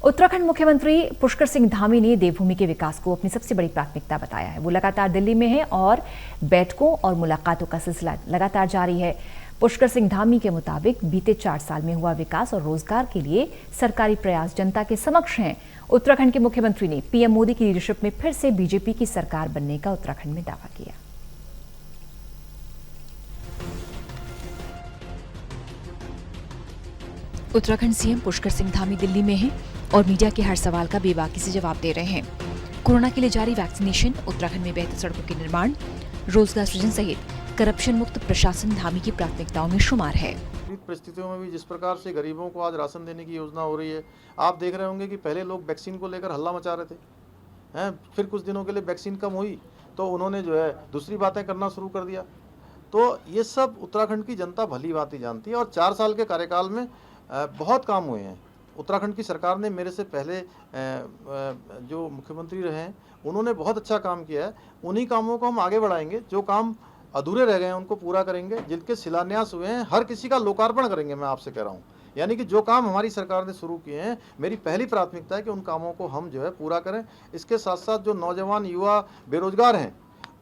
उत्तराखंड मुख्यमंत्री पुष्कर सिंह धामी ने देवभूमि के विकास को अपनी सबसे बड़ी प्राथमिकता बताया है। वो लगातार दिल्ली में है और बैठकों और मुलाकातों का सिलसिला लगातार जारी है। पुष्कर सिंह धामी के मुताबिक बीते 4 साल में हुआ विकास और रोजगार के लिए सरकारी प्रयास जनता के समक्ष हैं। उत्तराखंड के मुख्यमंत्री ने पीएम मोदी की लीडरशिप में फिर से बीजेपी की सरकार बनने का उत्तराखंड में दावा किया। उत्तराखंड सीएम पुष्कर सिंह धामी दिल्ली में हैं और मीडिया के हर सवाल का बेबाकी से जवाब दे रहे हैं। कोरोना के लिए जारी वैक्सीनेशन, उत्तराखंड में बेहतर सड़कों के निर्माण, रोजगार सृजन सहित करप्शन मुक्त प्रशासन धामी की प्राथमिकताओं में शुमार है। परिस्थितियों में भी जिस प्रकार से गरीबों को आज राशन देने की योजना हो रही है, आप देख रहे होंगे कि पहले लोग वैक्सीन को लेकर हल्ला मचा रहे थे, फिर कुछ दिनों के लिए वैक्सीन कम हुई तो उन्होंने दूसरी बातें करना शुरू कर दिया। तो ये सब उत्तराखंड की जनता भली भांति जानती है और 4 साल के कार्यकाल में बहुत काम हुए हैं। उत्तराखंड की सरकार ने मेरे से पहले जो मुख्यमंत्री रहे हैं उन्होंने बहुत अच्छा काम किया है। उन्हीं कामों को हम आगे बढ़ाएंगे। जो काम अधूरे रह गए हैं उनको पूरा करेंगे। जिनके शिलान्यास हुए हैं हर किसी का लोकार्पण करेंगे। मैं आपसे कह रहा हूँ, यानी कि जो काम हमारी सरकार ने शुरू किए हैं, मेरी पहली प्राथमिकता है कि उन कामों को हम पूरा करें। इसके साथ साथ जो नौजवान युवा बेरोजगार हैं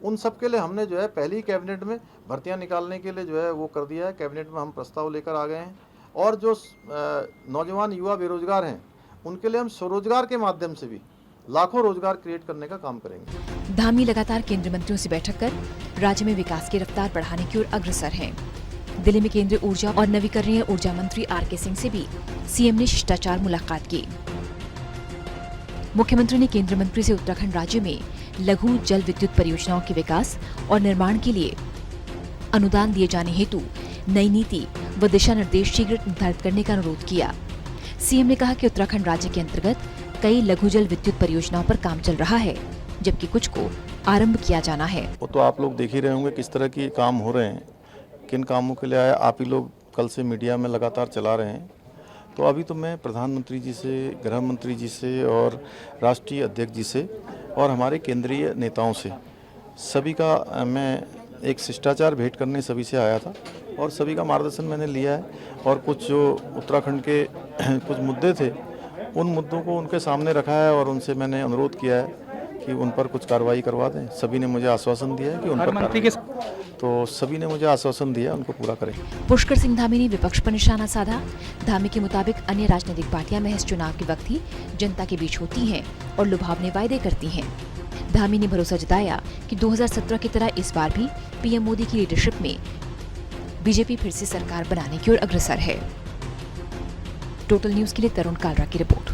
उन सब के लिए हमने पहली कैबिनेट में भर्तियाँ निकालने के लिए वो कर दिया है। कैबिनेट में हम प्रस्ताव लेकर आ गए हैं और जो नौजवान युवा बेरोजगार हैं उनके लिए हम स्वरोजगार के माध्यम से भी लाखों रोजगार क्रिएट करने का काम करेंगे। धामी लगातार केंद्रीय मंत्रियों से बैठक कर राज्य में विकास की रफ्तार बढ़ाने की ओर अग्रसर हैं। दिल्ली में केंद्रीय ऊर्जा और नवीकरणीय ऊर्जा मंत्री आर.के. सिंह से भी सीएम ने शिष्टाचार मुलाकात की। मुख्यमंत्री ने केंद्रीय मंत्री से उत्तराखंड राज्य में लघु जल विद्युत परियोजनाओं के विकास और निर्माण के लिए अनुदान दिए जाने हेतु नई नीति व दिशा निर्देश शीघ्र निर्धारित करने का अनुरोध किया। सीएम ने कहा कि उत्तराखंड राज्य के अंतर्गत कई लघु जल विद्युत परियोजनाओं पर काम चल रहा है, जबकि कुछ को आरंभ किया जाना है। वो तो आप लोग देख ही रहे होंगे किस तरह की काम हो रहे हैं, किन कामों के लिए आया। आप ही लोग कल से मीडिया में लगातार चला रहे हैं। तो अभी तो मैं प्रधानमंत्री जी से, गृह मंत्री जी से और राष्ट्रीय अध्यक्ष जी से और हमारे केंद्रीय नेताओं से सभी का मैं एक शिष्टाचार भेंट करने सभी से आया था और सभी का मार्गदर्शन मैंने लिया है। और कुछ जो उत्तराखंड के कुछ मुद्दे थे उन मुद्दों को उनके सामने रखा है और उनसे मैंने अनुरोध किया है कि उन पर कुछ कार्रवाई करवा दें। सभी ने मुझे आश्वासन दिया है कि उन पर तो सभी ने मुझे आश्वासन दिया उनको पूरा करेंगे। पुष्कर सिंह धामी ने विपक्ष पर निशाना साधा। धामी के मुताबिक अन्य राजनीतिक पार्टियां महज चुनाव के वक्त ही जनता के बीच होती हैं और लुभावने वायदे करती हैं। धामी ने भरोसा जताया कि 2017 की तरह इस बार भी पीएम मोदी की लीडरशिप में बीजेपी फिर से सरकार बनाने की ओर अग्रसर है। टोटल न्यूज़ के लिए तरुण कालरा की रिपोर्ट।